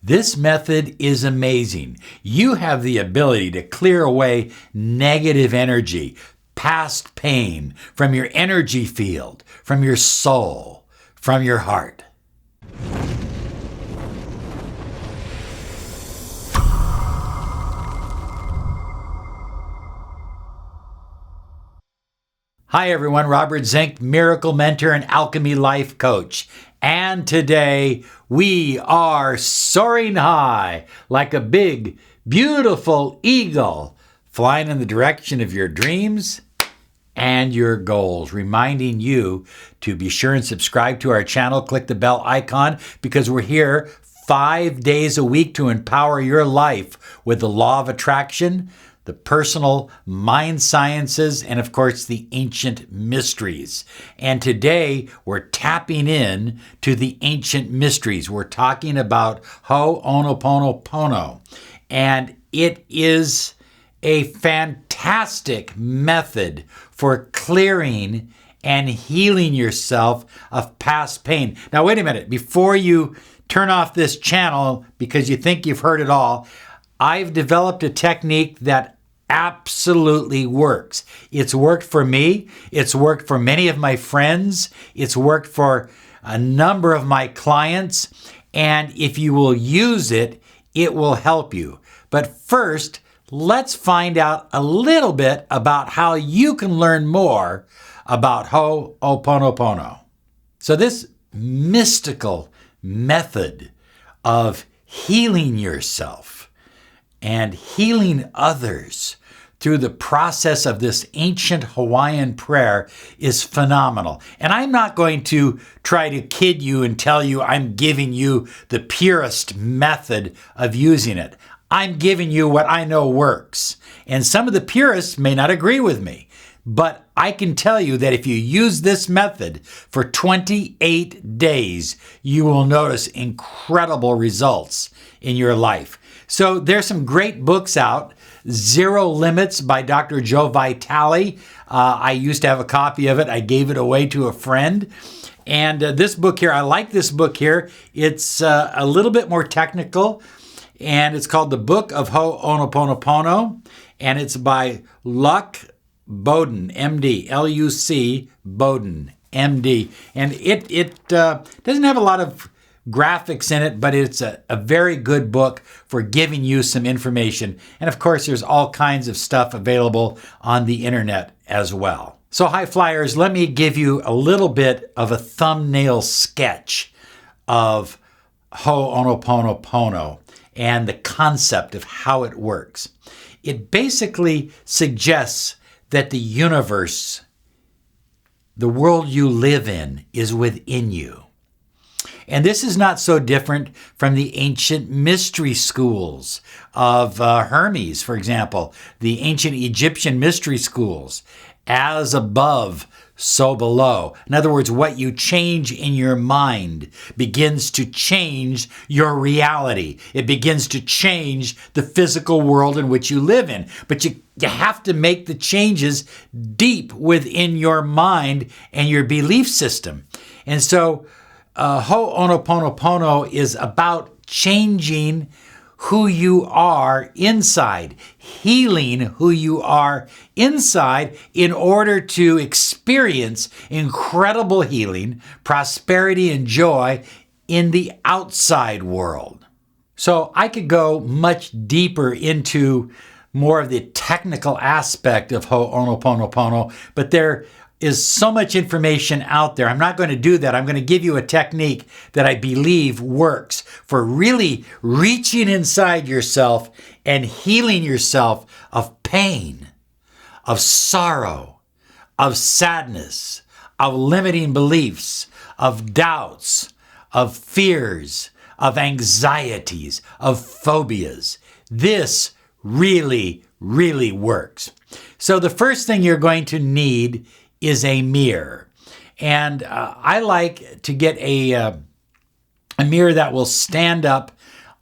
This method is amazing. You have the ability to clear away negative energy, past pain from your energy field, from your soul, from your heart. Hi everyone, Robert Zink, Miracle Mentor and Alchemy Life Coach. And today we are soaring high like a big, beautiful eagle, flying in the direction of your dreams and your goals, reminding you to be sure and subscribe to our channel. Click the bell icon because we're here 5 days a week to empower your life with the law of attraction, the personal mind sciences, and of course, the ancient mysteries. And today, we're tapping in to the ancient mysteries. We're talking about oponopono. And it is a fantastic method for clearing and healing yourself of past pain. Now, wait a minute. Before you turn off this channel because you think you've heard it all, I've developed a technique that absolutely works. It's worked for me. It's worked for many of my friends. It's worked for a number of my clients. And if you will use it, it will help you. But first, let's find out a little bit about how you can learn more about oponopono. So this mystical method of healing yourself and healing others through the process of this ancient Hawaiian prayer is phenomenal. And I'm not going to try to kid you and tell you I'm giving you the purest method of using it. I'm giving you what I know works. And some of the purists may not agree with me, but I can tell you that if you use this method for 28 days, you will notice incredible results in your life. So there's some great books out. Zero Limits by Dr. Joe Vitale. I used to have a copy of it. I gave it away to a friend. And this book here, I like this book here. It's a little bit more technical. And it's called The Book of Ho'oponopono. And it's by Luc Bowden, MD, L-U-C, Bowden, MD. And it doesn't have a lot of graphics in it, but it's a very good book for giving you some information. And of course, there's all kinds of stuff available on the internet as well. So high flyers, let me give you a little bit of a thumbnail sketch of Ho'oponopono and the concept of how it works. It basically suggests that the universe, the world you live in, is within you. And this is not so different from the ancient mystery schools of Hermes, for example, the ancient Egyptian mystery schools, as above, so below. In other words, what you change in your mind begins to change your reality. It begins to change the physical world in which you live in. But you have to make the changes deep within your mind and your belief system. And so Ho'oponopono is about changing who you are inside, healing who you are inside in order to experience incredible healing, prosperity, and joy in the outside world. So I could go much deeper into more of the technical aspect of Ho'oponopono, but there is so much information out there. I'm not going to do that. I'm going to give you a technique that I believe works for really reaching inside yourself and healing yourself of pain, of sorrow, of sadness, of limiting beliefs, of doubts, of fears, of anxieties, of phobias. This really, really works. So the first thing you're going to need is a mirror. And I like to get a mirror that will stand up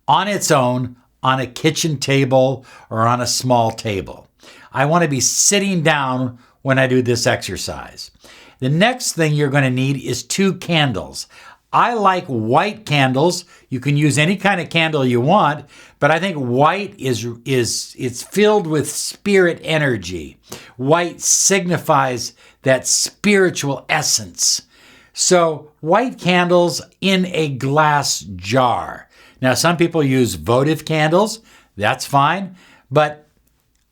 on its own on a kitchen table or on a small table. I want to be sitting down when I do this exercise. The next thing you're going to need is 2 candles. I like white candles. You can use any kind of candle you want, but I think white it's filled with spirit energy. White signifies that spiritual essence. So white candles in a glass jar. Now, some people use votive candles. That's fine. But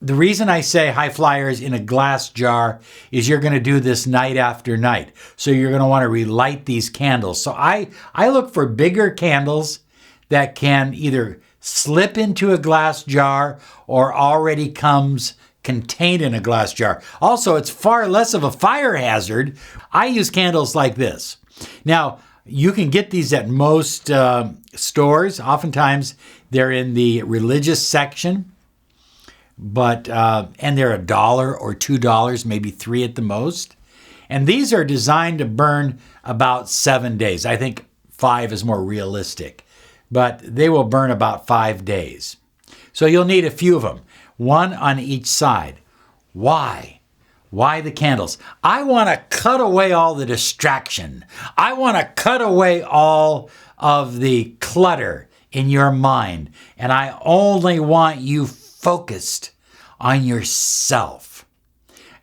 the reason I say high flyers in a glass jar is you're going to do this night after night. So you're going to want to relight these candles. So I look for bigger candles that can either slip into a glass jar or already comes contained in a glass jar. Also, it's far less of a fire hazard. I use candles like this. Now, you can get these at most stores. Oftentimes, they're in the religious section, but and they're $1 or $2, maybe $3 at the most. And these are designed to burn about 7 days. I think 5 is more realistic, but they will burn about 5 days. So you'll need a few of them, one on each side. Why? Why the candles? I want to cut away all the distraction. I want to cut away all of the clutter in your mind. And I only want you focused on yourself.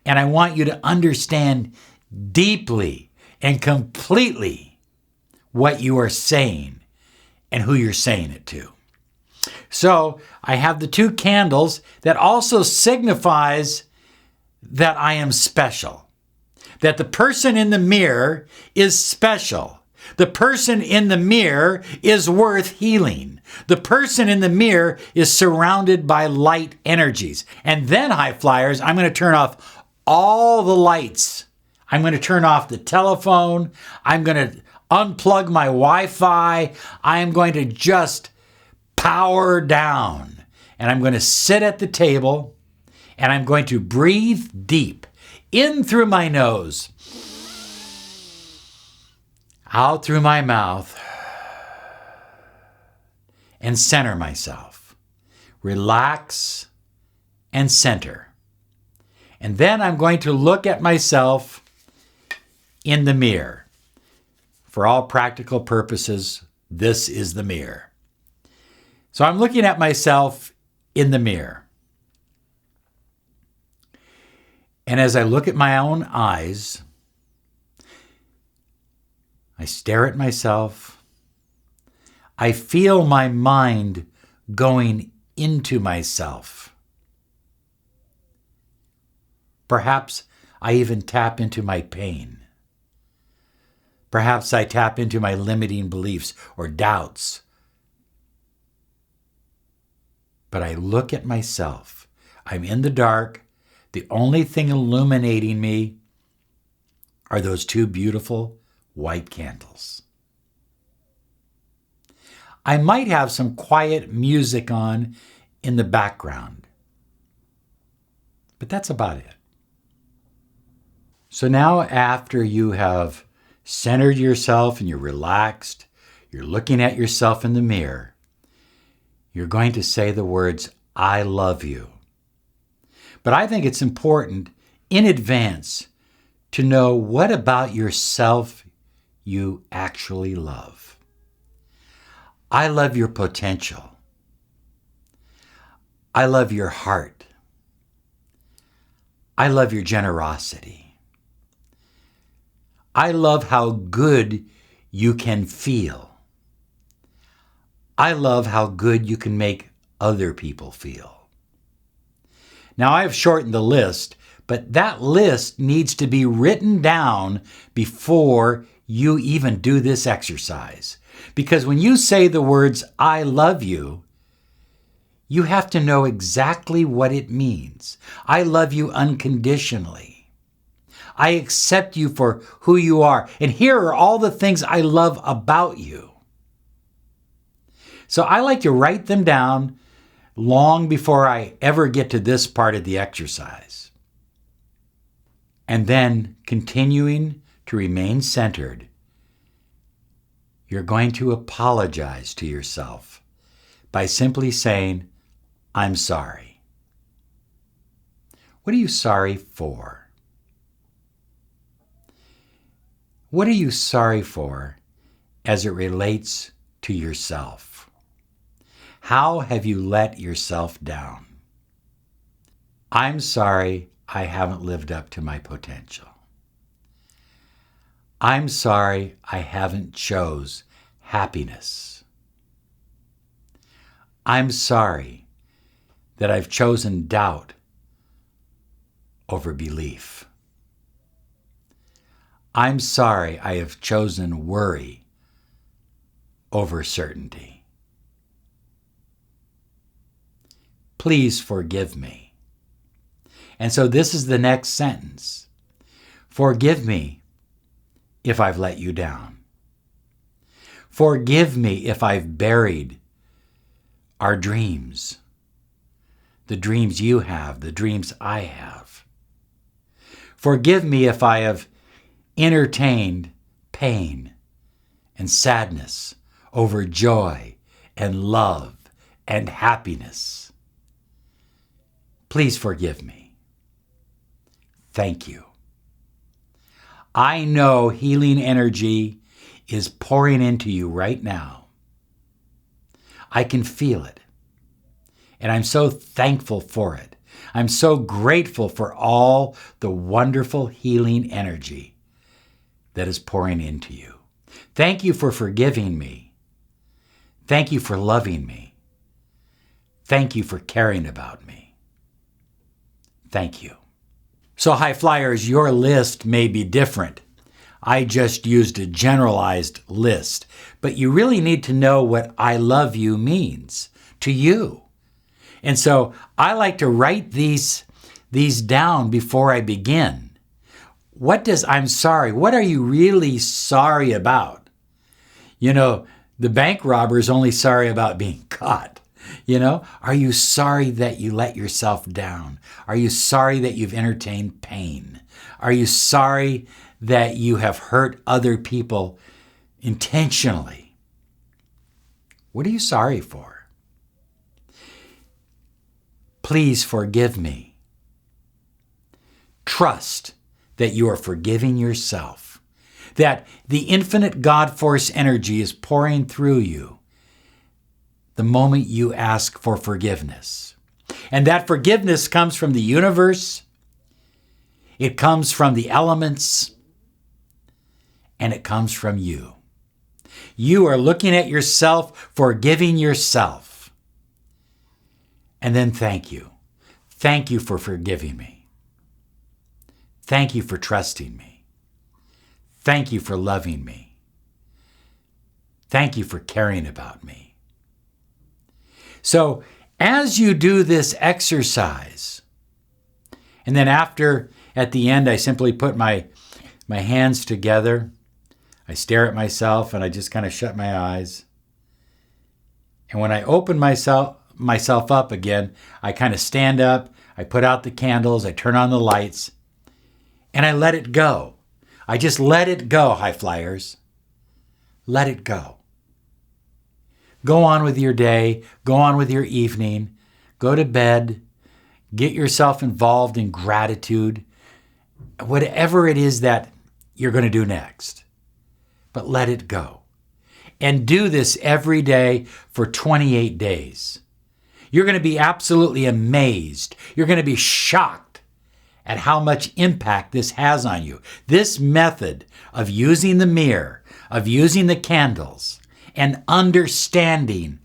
And I want you to understand deeply and completely what you are saying and who you're saying it to. So I have the 2 candles that also signifies that I am special, that the person in the mirror is special. The person in the mirror is worth healing. The person in the mirror is surrounded by light energies. And then, high flyers, I'm going to turn off all the lights. I'm going to turn off the telephone. I'm going to unplug my Wi-Fi. I am going to just power down. And I'm going to sit at the table and I'm going to breathe deep in through my nose, out through my mouth, and center myself. Relax and center. And then I'm going to look at myself in the mirror. For all practical purposes, this is the mirror. So I'm looking at myself in the mirror. And as I look at my own eyes, I stare at myself. I feel my mind going into myself. Perhaps I even tap into my pain. Perhaps I tap into my limiting beliefs or doubts. But I look at myself. I'm in the dark. The only thing illuminating me are those 2 beautiful white candles. I might have some quiet music on in the background, but that's about it. So now, after you have centered yourself and you're relaxed, you're looking at yourself in the mirror, you're going to say the words, I love you. But I think it's important in advance to know what about yourself you actually love. I love your potential. I love your heart. I love your generosity. I love how good you can feel. I love how good you can make other people feel. Now, I've shortened the list, but that list needs to be written down before you even do this exercise. Because when you say the words, I love you, you have to know exactly what it means. I love you unconditionally. I accept you for who you are. And here are all the things I love about you. So I like to write them down long before I ever get to this part of the exercise. And then, continuing to remain centered, you're going to apologize to yourself by simply saying, I'm sorry. What are you sorry for? What are you sorry for as it relates to yourself. How have you let yourself down? I'm sorry I haven't lived up to my potential. I'm sorry I haven't chose happiness. I'm sorry that I've chosen doubt over belief. I'm sorry I have chosen worry over certainty. Please forgive me. And so this is the next sentence. Forgive me if I've let you down. Forgive me if I've buried our dreams, the dreams you have, the dreams I have. Forgive me if I have entertained pain and sadness over joy and love and happiness. Please forgive me. Thank you. I know healing energy is pouring into you right now. I can feel it. And I'm so thankful for it. I'm so grateful for all the wonderful healing energy that is pouring into you. Thank you for forgiving me. Thank you for loving me. Thank you for caring about me. Thank you. So, high flyers, your list may be different. I just used a generalized list, but you really need to know what I love you means to you. And so I like to write these down before I begin. What does I'm sorry? What are you really sorry about? You know, the bank robber is only sorry about being caught. You know, are you sorry that you let yourself down? Are you sorry that you've entertained pain? Are you sorry that you have hurt other people intentionally? What are you sorry for? Please forgive me. Trust that you are forgiving yourself, that the infinite God force energy is pouring through you the moment you ask for forgiveness. And that forgiveness comes from the universe, it comes from the elements, and it comes from you. You are looking at yourself, forgiving yourself. And then thank you. Thank you for forgiving me. Thank you for trusting me. Thank you for loving me. Thank you for caring about me. So, as you do this exercise, and then at the end, I simply put my hands together, I stare at myself, and I just kind of shut my eyes. And when I open myself up again, I kind of stand up, I put out the candles, I turn on the lights, and I let it go. I just let it go, high flyers. Let it go. Go on with your day. Go on with your evening. Go to bed. Get yourself involved in gratitude. Whatever it is that you're going to do next. But let it go. And do this every day for 28 days. You're going to be absolutely amazed. You're going to be shocked at how much impact this has on you. This method of using the mirror, of using the candles, and understanding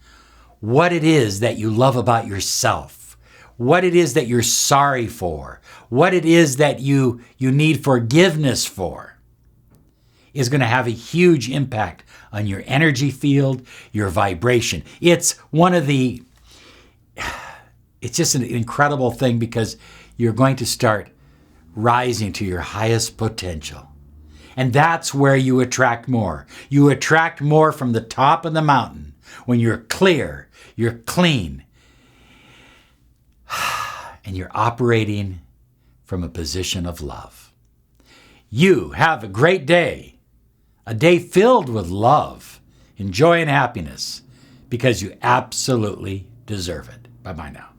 what it is that you love about yourself, what it is that you're sorry for, what it is that you need forgiveness for, is going to have a huge impact on your energy field, your vibration. It's just an incredible thing because you're going to start rising to your highest potential. And that's where you attract more. You attract more from the top of the mountain when you're clear, you're clean, and you're operating from a position of love. You have a great day, a day filled with love, and joy and happiness, because you absolutely deserve it. Bye-bye now.